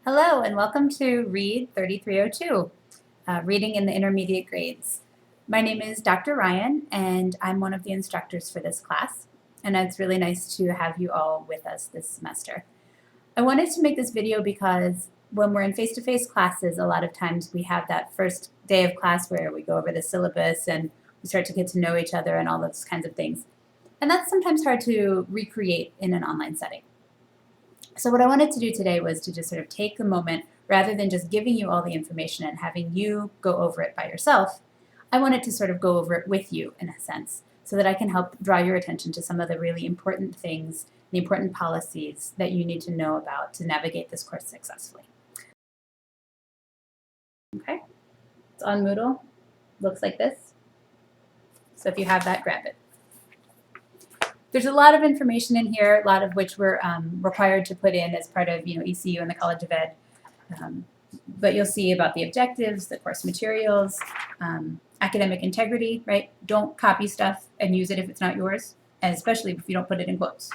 Hello and welcome to Read 3302, Reading in the Intermediate Grades. My name is Dr. Ryan and I'm one of the instructors for this class, and it's really nice to have you all with us this semester. I wanted to make this video because when we're in face-to-face classes, a lot of times we have that first day of class where we go over the syllabus and we start to get to know each other and all those kinds of things. And that's sometimes hard to recreate in an online setting. So what I wanted to do today was to just sort of take a moment, rather than just giving you all the information and having you go over it by yourself, I wanted to sort of go over it with you in a sense, so that I can help draw your attention to some of the really important things, the important policies that you need to know about to navigate this course successfully. Okay, it's on Moodle, looks like this. So if you have that, grab it. There's a lot of information in here, a lot of which we're required to put in as part of ECU and the College of Ed. But you'll see about the objectives, the course materials, academic integrity, right? Don't copy stuff and use it if it's not yours, and especially if you don't put it in quotes.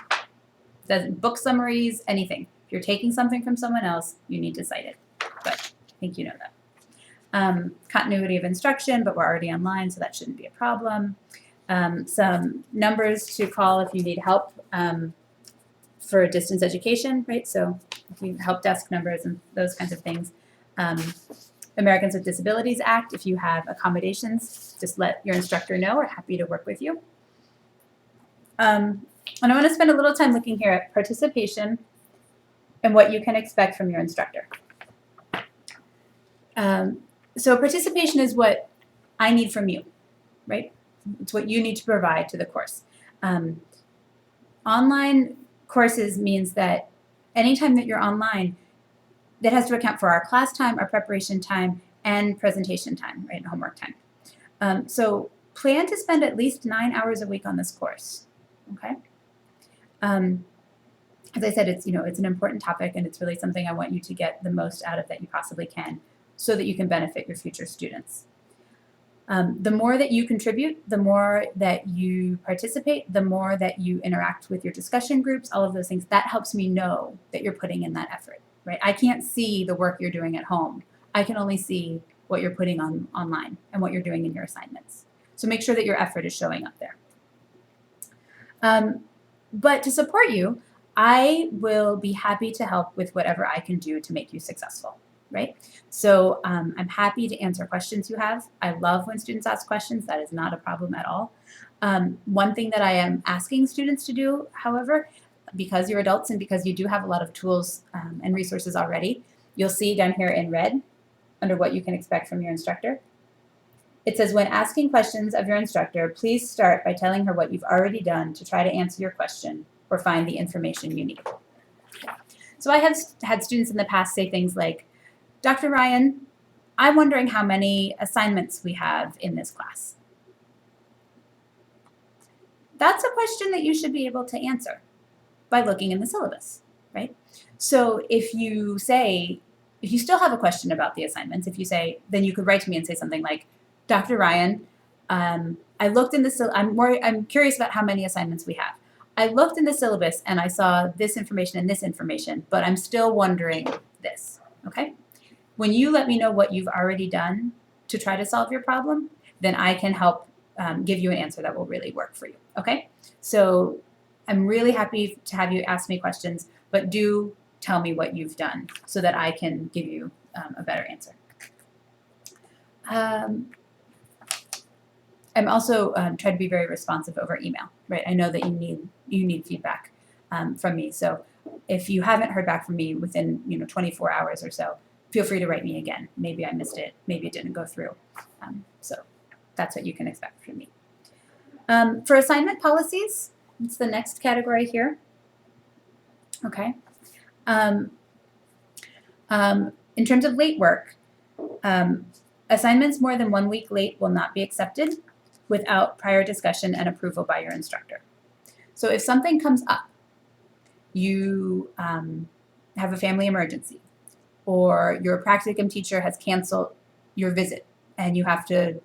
Book summaries, anything. If you're taking something from someone else, you need to cite it. But I think you know that. Continuity of instruction, but we're already online, so that shouldn't be a problem. Some numbers to call if you need help for distance education, right? So if you help desk numbers and those kinds of things. Americans with Disabilities Act, if you have accommodations, just let your instructor know. We're happy to work with you. And I want to spend a little time looking here at participation and what you can expect from your instructor. So participation is what I need from you, right? It's what you need to provide to the course. Online courses means that anytime that you're online, that has to account for our class time, our preparation time, and presentation time, right, and homework time. So plan to spend at least 9 hours a week on this course, okay? As I said, it's an important topic, and it's really something I want you to get the most out of that you possibly can, so that you can benefit your future students. The more that you contribute, the more that you participate, the more that you interact with your discussion groups, all of those things, that helps me know that you're putting in that effort, right? I can't see the work you're doing at home. I can only see what you're putting online and what you're doing in your assignments. So make sure that your effort is showing up there. But to support you, I will be happy to help with whatever I can do to make you successful. Right? So I'm happy to answer questions you have. I love when students ask questions. That is not a problem at all. One thing that I am asking students to do, however, because you're adults and because you do have a lot of tools and resources already, you'll see down here in red, under what you can expect from your instructor, it says, when asking questions of your instructor, please start by telling her what you've already done to try to answer your question or find the information you need. So I have had students in the past say things like, Dr. Ryan, I'm wondering how many assignments we have in this class. That's a question that you should be able to answer by looking in the syllabus, right? So if you still have a question about the assignments, then you could write to me and say something like, Dr. Ryan, I looked in the I'm curious about how many assignments we have. I looked in the syllabus and I saw this information and this information, but I'm still wondering this, okay? When you let me know what you've already done to try to solve your problem, then I can help give you an answer that will really work for you, okay? So I'm really happy to have you ask me questions, but do tell me what you've done so that I can give you a better answer. I'm also trying to be very responsive over email, right? I know that you need feedback from me. So if you haven't heard back from me within 24 hours or so, feel free to write me again. Maybe I missed it. Maybe it didn't go through. So that's what you can expect from me. For assignment policies, it's the next category here. Okay. In terms of late work, assignments more than 1 week late will not be accepted without prior discussion and approval by your instructor. So if something comes up, you have a family emergency, or your practicum teacher has canceled your visit and you have to,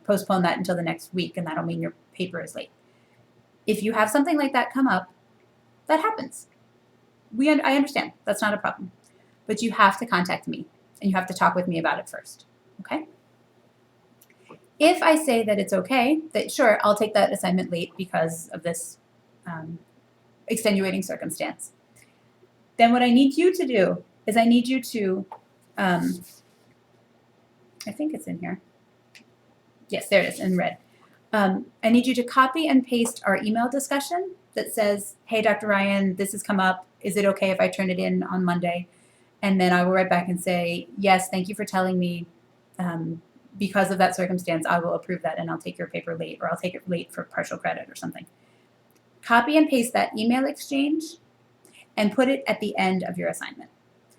postpone that until the next week, and that'll mean your paper is late. If you have something like that come up, that happens. I understand. That's not a problem. but you have to contact me and you have to talk with me about it first, okay? If I say that it's okay, that sure, I'll take that assignment late because of this extenuating circumstance, then what I need you to do is I need you to, I think it's in here. Yes, there it is in red. I need you to copy and paste our email discussion that says, hey, Dr. Ryan, this has come up. Is it okay if I turn it in on Monday? And then I will write back and say, yes, thank you for telling me. Because of that circumstance, I will approve that and I'll take your paper late, or I'll take it late for partial credit or something. Copy and paste that email exchange and put it at the end of your assignment.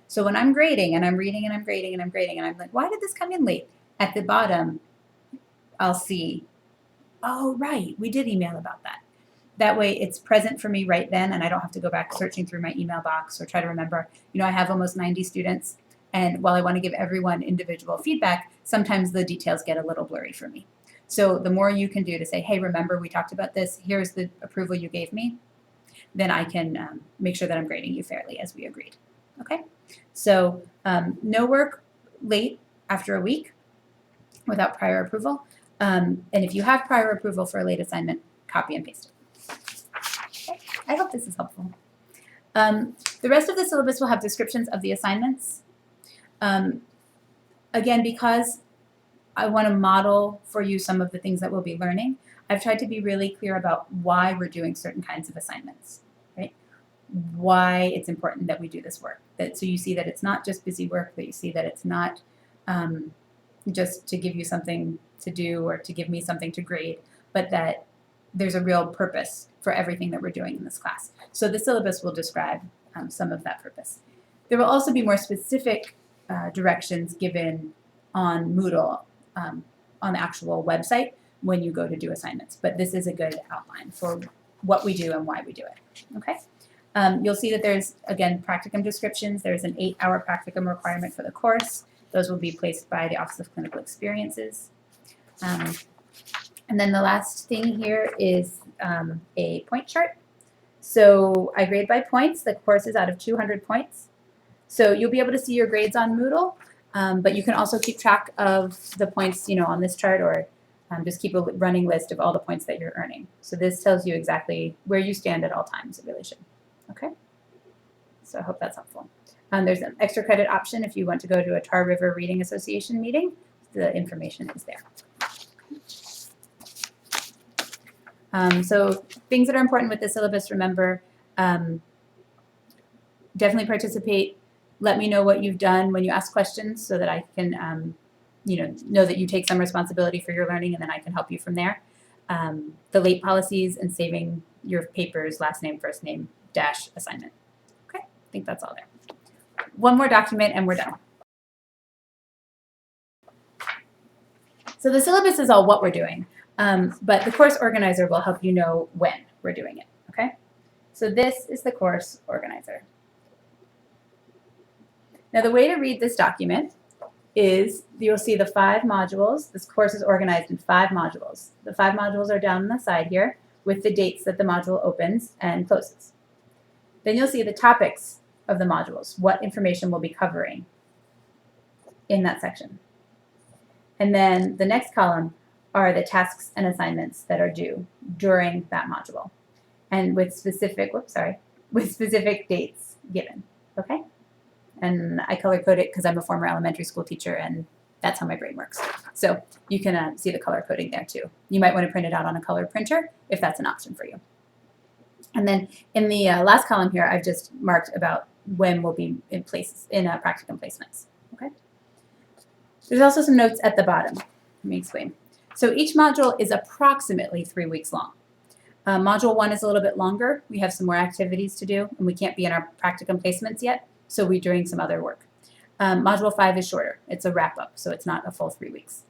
So when I'm grading and I'm reading and I'm grading and I'm grading and I'm like, why did this come in late? At the bottom, I'll see, oh, right, we did email about that. That way it's present for me right then and I don't have to go back searching through my email box or try to remember. You know, I have almost 90 students, and while I want to give everyone individual feedback, sometimes the details get a little blurry for me. So the more you can do to say, hey, remember we talked about this, here's the approval you gave me, then I can make sure that I'm grading you fairly as we agreed. Okay? So no work late after a week without prior approval. And if you have prior approval for a late assignment, copy and paste it. Okay. I hope this is helpful. The rest of the syllabus will have descriptions of the assignments. Again, because I want to model for you some of the things that we'll be learning, I've tried to be really clear about why we're doing certain kinds of assignments, right? Why it's important that we do this work. So you see that it's not just busy work, that you see that it's not just to give you something to do or to give me something to grade, but that there's a real purpose for everything that we're doing in this class. So the syllabus will describe some of that purpose. There will also be more specific directions given on Moodle on the actual website when you go to do assignments, but this is a good outline for what we do and why we do it, okay? You'll see that there's, again, practicum descriptions. There's an 8-hour practicum requirement for the course. Those will be placed by the Office of Clinical Experiences. And then the last thing here is a point chart. So I grade by points. The course is out of 200 points. So you'll be able to see your grades on Moodle, but you can also keep track of the points, on this chart, or just keep a running list of all the points that you're earning. So this tells you exactly where you stand at all times. It really should. Okay? So I hope that's helpful. There's an extra credit option if you want to go to a Tar River Reading Association meeting. The information is there. So things that are important with the syllabus, remember, definitely participate. Let me know what you've done when you ask questions so that I can, know that you take some responsibility for your learning, and then I can help you from there. The late policies and saving your papers, last name, first name, dash assignment. Okay, I think that's all there. One more document and we're done. So the syllabus is all what we're doing, but the course organizer will help you know when we're doing it, okay? So this is the course organizer. Now the way to read this document is you'll see the 5 modules. This course is organized in 5 modules. The 5 modules are down on the side here with the dates that the module opens and closes. Then you'll see the topics of the modules, what information we'll be covering in that section. And then the next column are the tasks and assignments that are due during that module, and with specific, with specific dates given, okay? And I color code it because I'm a former elementary school teacher, and that's how my brain works. So you can see the color coding there too. You might want to print it out on a color printer if that's an option for you. And then in the last column here, I've just marked about when we'll be in place in practicum placements, okay? There's also some notes at the bottom. Let me explain. So each module is approximately 3 weeks long. Module 1 is a little bit longer. We have some more activities to do, and we can't be in our practicum placements yet, so we're doing some other work. Module 5 is shorter. It's a wrap-up, so it's not a full 3 weeks.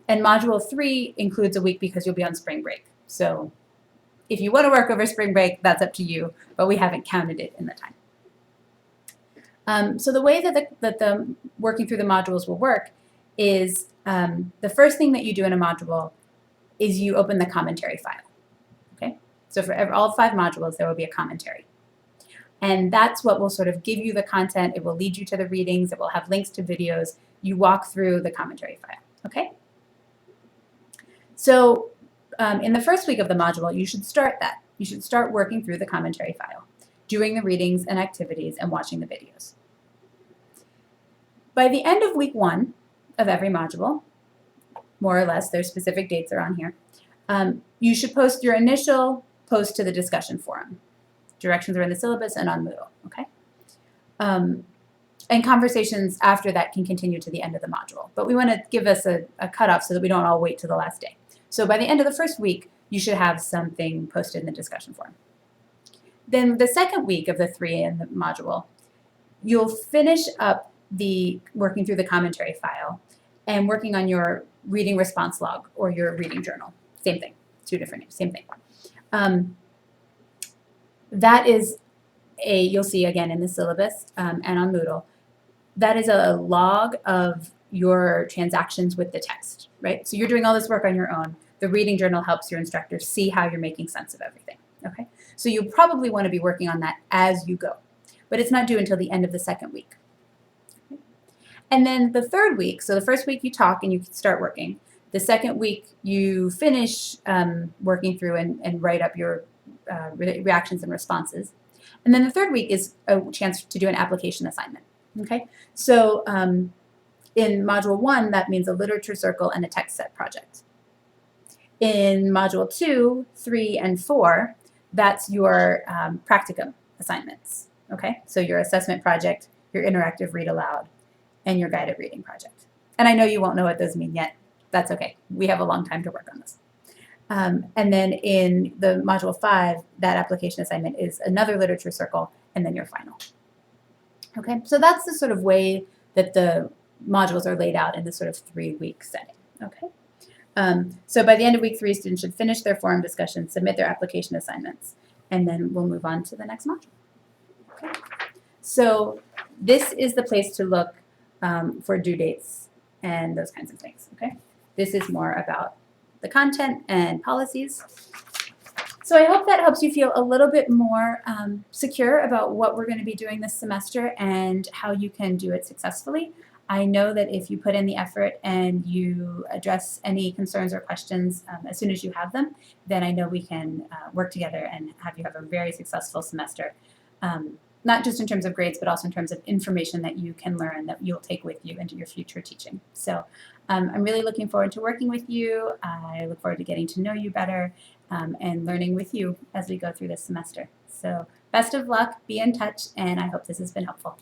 And Module 3 includes a week because you'll be on spring break. So if you want to work over spring break, that's up to you, but we haven't counted it in the time. So the way that the working through the modules will work is the first thing that you do in a module is you open the commentary file, okay? So for all 5 modules, there will be a commentary. And that's what will sort of give you the content. It will lead you to the readings. It will have links to videos. You walk through the commentary file, okay? So in the first week of the module, you should start that. You should start working through the commentary file, doing the readings and activities and watching the videos. By the end of week 1 of every module, more or less, their specific dates are on here, you should post your initial post to the discussion forum. Directions are in the syllabus and on Moodle, okay? And conversations after that can continue to the end of the module. But we want to give us a cutoff so that we don't all wait till the last day. So by the end of the first week, you should have something posted in the discussion forum. Then the second week of the 3 in the module, you'll finish up the working through the commentary file and working on your reading response log or your reading journal. Same thing, 2 different names, same thing. That is you'll see again in the syllabus and on Moodle, that is a log of your transactions with the text, right? So you're doing all this work on your own. The reading journal helps your instructor see how you're making sense of everything, okay? So you probably want to be working on that as you go, but it's not due until the end of the second week. And then the third week, so the first week you talk and you start working. The second week you finish working through and write up your reactions and responses. And then the third week is a chance to do an application assignment, okay? So in Module 1, that means a literature circle and a text set project. In Module 2, 3, and 4, that's your practicum assignments, okay? So your assessment project, your interactive read aloud, and your guided reading project. And I know you won't know what those mean yet. That's okay. We have a long time to work on this. And then in the Module 5, that application assignment is another literature circle, and then your final. Okay, so that's the sort of way that the modules are laid out in this sort of 3-week setting. Okay, so by the end of week 3, students should finish their forum discussion, submit their application assignments, and then we'll move on to the next module. Okay, so this is the place to look for due dates and those kinds of things. Okay, this is more about the content and policies. So I hope that helps you feel a little bit more secure about what we're going to be doing this semester and how you can do it successfully. I know that if you put in the effort and you address any concerns or questions as soon as you have them, then I know we can work together and have you have a very successful semester. Not just in terms of grades, but also in terms of information that you can learn that you'll take with you into your future teaching. So I'm really looking forward to working with you. I look forward to getting to know you better and learning with you as we go through this semester. So best of luck, be in touch, and I hope this has been helpful.